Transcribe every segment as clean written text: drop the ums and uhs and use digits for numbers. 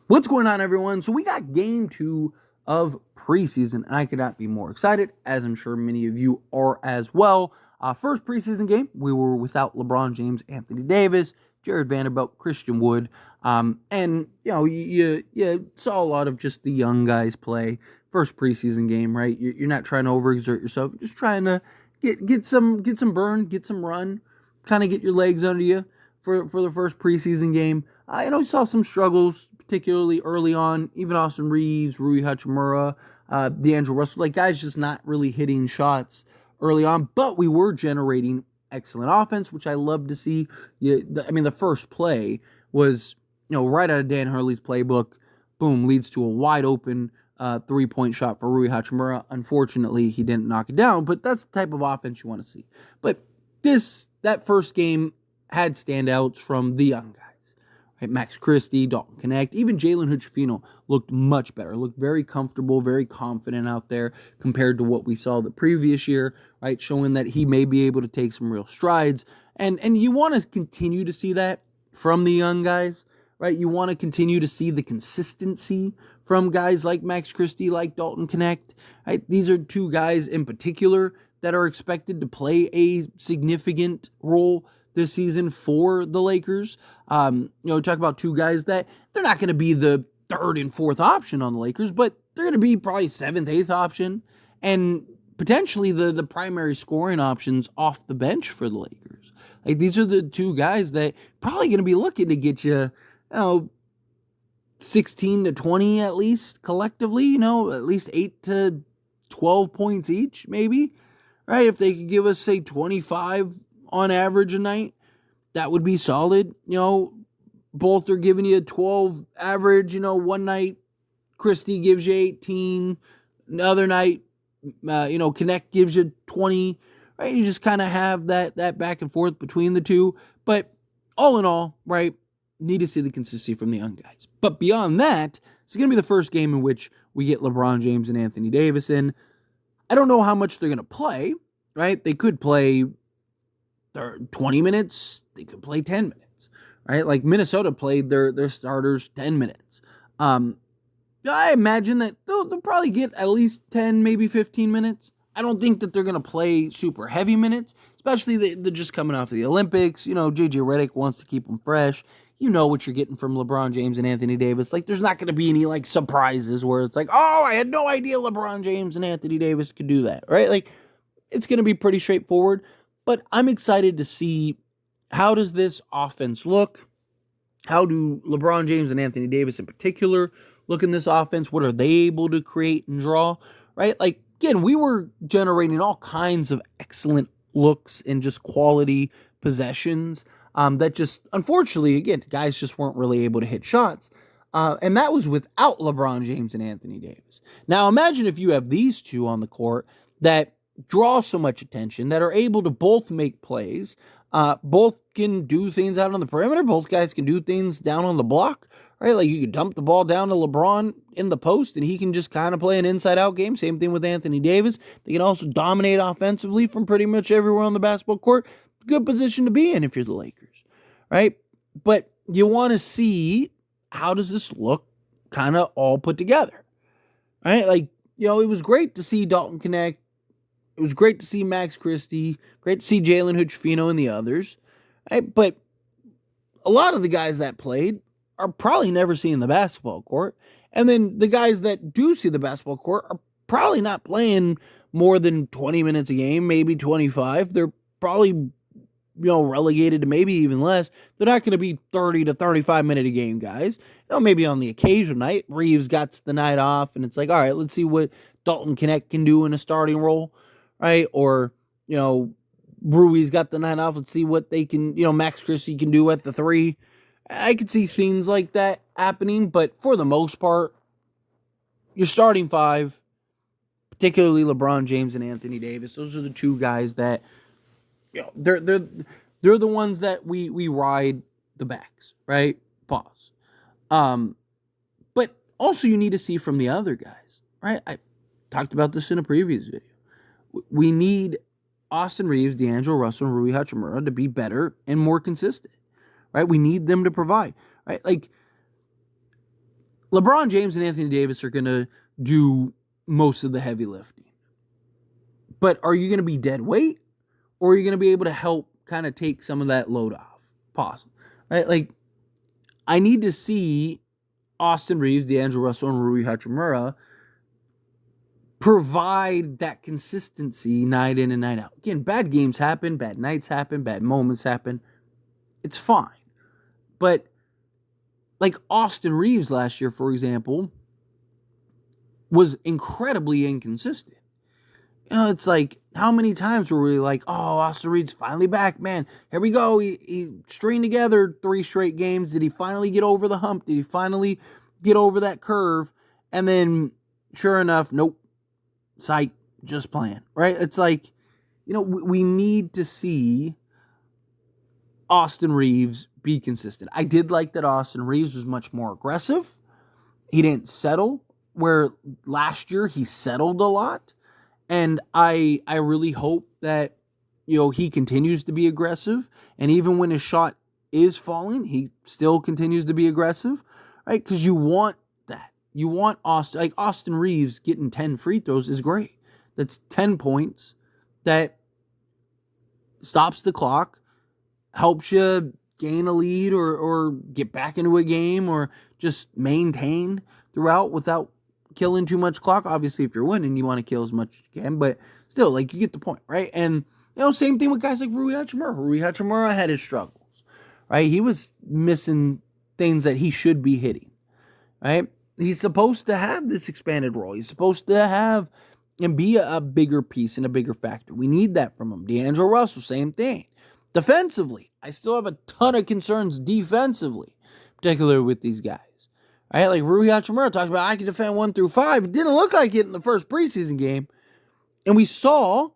What's going on, everyone? So we got game 2 of preseason, and I could not be more excited, as I'm sure many of you are as well. First preseason game, we were without LeBron James, Anthony Davis, Jared Vanderbilt, Christian Wood, and you saw a lot of just the young guys play. First preseason game, right? You're not trying to overexert yourself, just trying to get some burn, get some run, kind of get your legs under you for the first preseason game. You saw some struggles, particularly early on. Even Austin Reeves, Rui Hachimura, D'Angelo Russell, like guys just not really hitting shots early on. But we were generating excellent offense, which I love to see. The first play was right out of Dan Hurley's playbook. Boom, leads to a wide open 3-point shot for Rui Hachimura. Unfortunately, he didn't knock it down, but that's the type of offense you want to see. But that first game had standouts from the young guys. Right? Max Christie, Dalton Connect, even Jalen Hood-Schifino looked much better, looked very comfortable, very confident out there compared to what we saw the previous year, right? Showing that he may be able to take some real strides. And you want to continue to see that from the young guys, right? You want to continue to see the consistency from guys like Max Christie, like Dalton Connect, right? These are two guys in particular that are expected to play a significant role this season for the Lakers. Talk about two guys that they're not going to be the third and fourth option on the Lakers, but they're going to be probably seventh, eighth option, and potentially the primary scoring options off the bench for the Lakers. Like, these are the two guys that probably going to be looking to get you, 16 to 20 at least collectively, at least 8 to 12 points each, maybe, right? If they could give us, say, 25 on average a night, that would be solid. Both are giving you 12 average. One night Christie gives you 18, the other night Connect gives you 20, right? You just kind of have that back and forth between the two. But all in all, right, need to see the consistency from the young guys. But beyond that, it's going to be the first game in which we get LeBron James and Anthony Davis in. I don't know how much they're going to play, right? They could play 20 minutes, they could play 10 minutes, right? Like Minnesota played their starters 10 minutes. I imagine that they'll probably get at least 10, maybe 15 minutes. I don't think that they're going to play super heavy minutes, especially they're just coming off of the Olympics. JJ Redick wants to keep them fresh. You know what you're getting from LeBron James and Anthony Davis. Like, there's not going to be any, like, surprises where it's like, oh, I had no idea LeBron James and Anthony Davis could do that, right? Like, it's going to be pretty straightforward. But I'm excited to see, how does this offense look? How do LeBron James and Anthony Davis in particular look in this offense? What are they able to create and draw, right? Like, again, we were generating all kinds of excellent looks and just quality possessions that just, unfortunately, again, guys just weren't really able to hit shots. And that was without LeBron James and Anthony Davis. Now, imagine if you have these two on the court that draw so much attention, that are able to both make plays, both can do things out on the perimeter, both guys can do things down on the block, right? Like, you could dump the ball down to LeBron in the post and he can just kind of play an inside-out game. Same thing with Anthony Davis. They can also dominate offensively from pretty much everywhere on the basketball court. Good position to be in if you're the Lakers, right? But you want to see, how does this look kind of all put together, right? Like, it was great to see Dalton Connect. It was great to see Max Christie, great to see Jalen Hood-Schifino and the others, right? But a lot of the guys that played are probably never seeing the basketball court. And then the guys that do see the basketball court are probably not playing more than 20 minutes a game, maybe 25. They're probably, relegated to maybe even less. They're not going to be 30 to 35 minute a game guys. Maybe on the occasional night, Reeves got the night off and it's like, all right, let's see what Dalton Connect can do in a starting role. Right? Or, Rui's got the night off. Let's see what they can, Max Christie can do at the 3. I could see things like that happening, but for the most part, your starting 5, particularly LeBron James and Anthony Davis, those are the two guys that, they're the ones that we ride the backs, right? Pause. But also you need to see from the other guys, right? I talked about this in a previous video. We need Austin Reeves, D'Angelo Russell, and Rui Hachimura to be better and more consistent, right? We need them to provide, right? Like, LeBron James and Anthony Davis are going to do most of the heavy lifting. But are you going to be dead weight, or are you going to be able to help kind of take some of that load off? Possible. Right? Like, I need to see Austin Reeves, D'Angelo Russell, and Rui Hachimura provide that consistency night in and night out. Again, bad games happen, bad nights happen, bad moments happen. It's fine. But like Austin Reeves last year, for example, was incredibly inconsistent. You know, it's like, how many times were we like, oh, Austin Reeves finally back, man. Here we go. He stringed together 3 straight games. Did he finally get over the hump? Did he finally get over that curve? And then, sure enough, nope. Psych, just playing, right? It's like, you know, we need to see Austin Reeves be consistent. I did like that Austin Reeves was much more aggressive. He didn't settle, where last year he settled a lot. And I really hope that, you know, he continues to be aggressive. And even when his shot is falling, he still continues to be aggressive, right? Because you want that. You want Austin Reeves getting 10 free throws is great. That's 10 points that stops the clock, helps you gain a lead or get back into a game or just maintain throughout without killing too much clock. Obviously, if you're winning, you want to kill as much as you can, but still, like, you get the point, right? And, you know, same thing with guys like Rui Hachimura. Rui Hachimura had his struggles, right? He was missing things that he should be hitting, right? He's supposed to have this expanded role. He's supposed to have and be a bigger piece and a bigger factor. We need that from him. D'Angelo Russell, same thing. Defensively, I still have a ton of concerns defensively, particularly with these guys. Right? Like Rui Hachimura talked about, I can defend 1 through 5. It didn't look like it in the first preseason game. And we saw,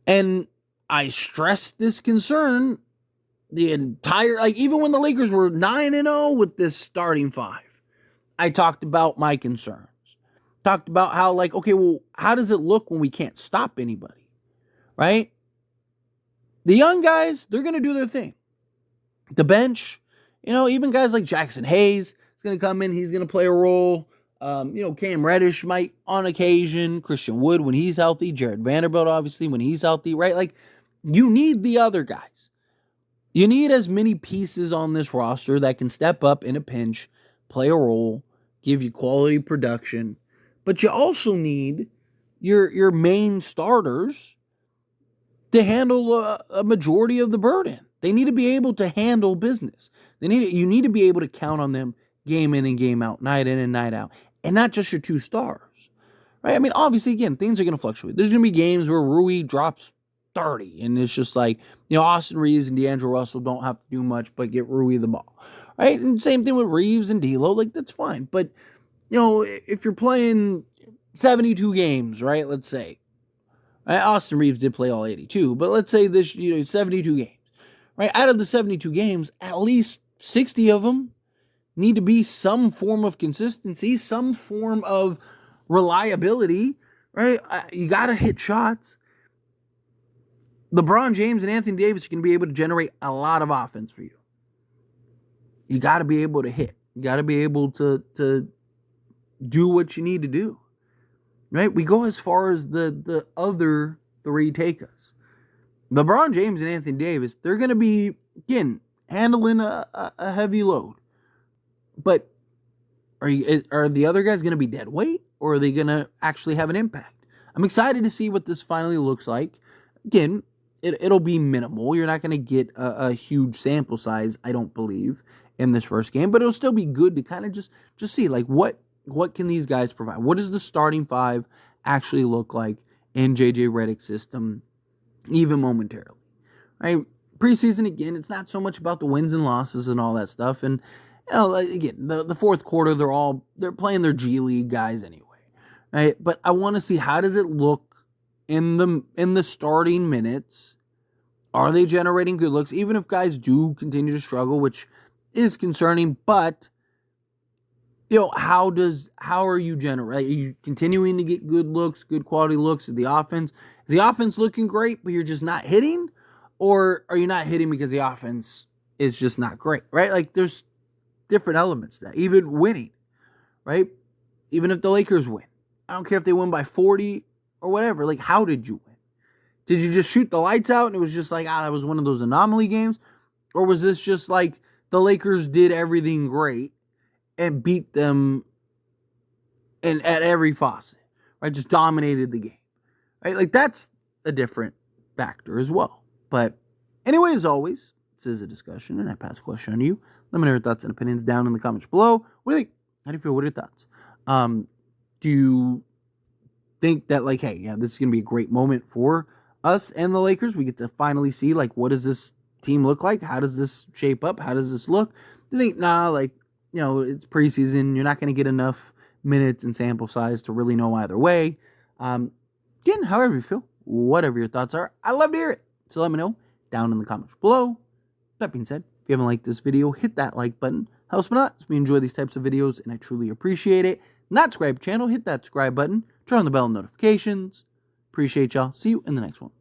and I stressed this concern the entire, like, even when the Lakers were 9-0 with this starting 5, I talked about my concerns. Talked about how, like, okay, well, how does it look when we can't stop anybody? Right? The young guys, they're going to do their thing. The bench, you know, even guys like Jackson Hayes is going to come in. He's going to play a role. You know, Cam Reddish might on occasion. Christian Wood when he's healthy. Jared Vanderbilt, obviously, when he's healthy, right? Like, you need the other guys. You need as many pieces on this roster that can step up in a pinch, play a role, give you quality production. But you also need your main starters to handle a majority of the burden. They need to be able to handle business. You need to be able to count on them game in and game out, night in and night out, and not just your 2 stars, right? I mean, obviously, again, things are going to fluctuate. There's going to be games where Rui drops 30, and it's just like, you know, Austin Reeves and D'Angelo Russell don't have to do much but get Rui the ball, right? And same thing with Reeves and D'Lo, like, that's fine. But, you know, if you're playing 72 games, right, let's say, Austin Reeves did play all 82, but let's say this, you know, 72 games, right? Out of the 72 games, at least 60 of them need to be some form of consistency, some form of reliability, right? You got to hit shots. LeBron James and Anthony Davis can be able to generate a lot of offense for you. You got to be able to hit. You got to be able to do what you need to do. Right? We go as far as the other 3 take us. LeBron James and Anthony Davis, they're going to be, again, handling a heavy load. But are the other guys going to be dead weight, or are they going to actually have an impact? I'm excited to see what this finally looks like. Again, it'll be minimal. You're not going to get a huge sample size, I don't believe, in this first game. But it'll still be good to kind of just see, like, what can these guys provide? What does the starting 5 actually look like in JJ Redick's system, even momentarily? Right? Preseason, again, it's not so much about the wins and losses and all that stuff. And, you know, again, the fourth quarter, they're playing their G League guys anyway. Right? But I want to see, how does it look in the starting minutes? Are they generating good looks? Even if guys do continue to struggle, which is concerning, but, you know, how are you generating? Are you continuing to get good looks, good quality looks at the offense? Is the offense looking great, but you're just not hitting? Or are you not hitting because the offense is just not great, right? Like, there's different elements to that. Even winning, right? Even if the Lakers win. I don't care if they win by 40 or whatever. Like, how did you win? Did you just shoot the lights out and it was just like, that was one of those anomaly games? Or was this just like the Lakers did everything great and beat them at every facet, right? Just dominated the game, right? Like, that's a different factor as well. But anyway, as always, this is a discussion, and I pass a question on you. Let me know your thoughts and opinions down in the comments below. What do you think? How do you feel? What are your thoughts? Do you think that, like, hey, yeah, this is going to be a great moment for us and the Lakers? We get to finally see, like, what does this team look like? How does this shape up? How does this look? Do you think, like, it's preseason. You're not going to get enough minutes and sample size to really know either way. Again, however you feel, whatever your thoughts are, I'd love to hear it. So let me know down in the comments below. That being said, if you haven't liked this video, hit that like button. Helps me out. We enjoy these types of videos, and I truly appreciate it. Not subscribe channel, hit that subscribe button. Turn on the bell notifications. Appreciate y'all. See you in the next one.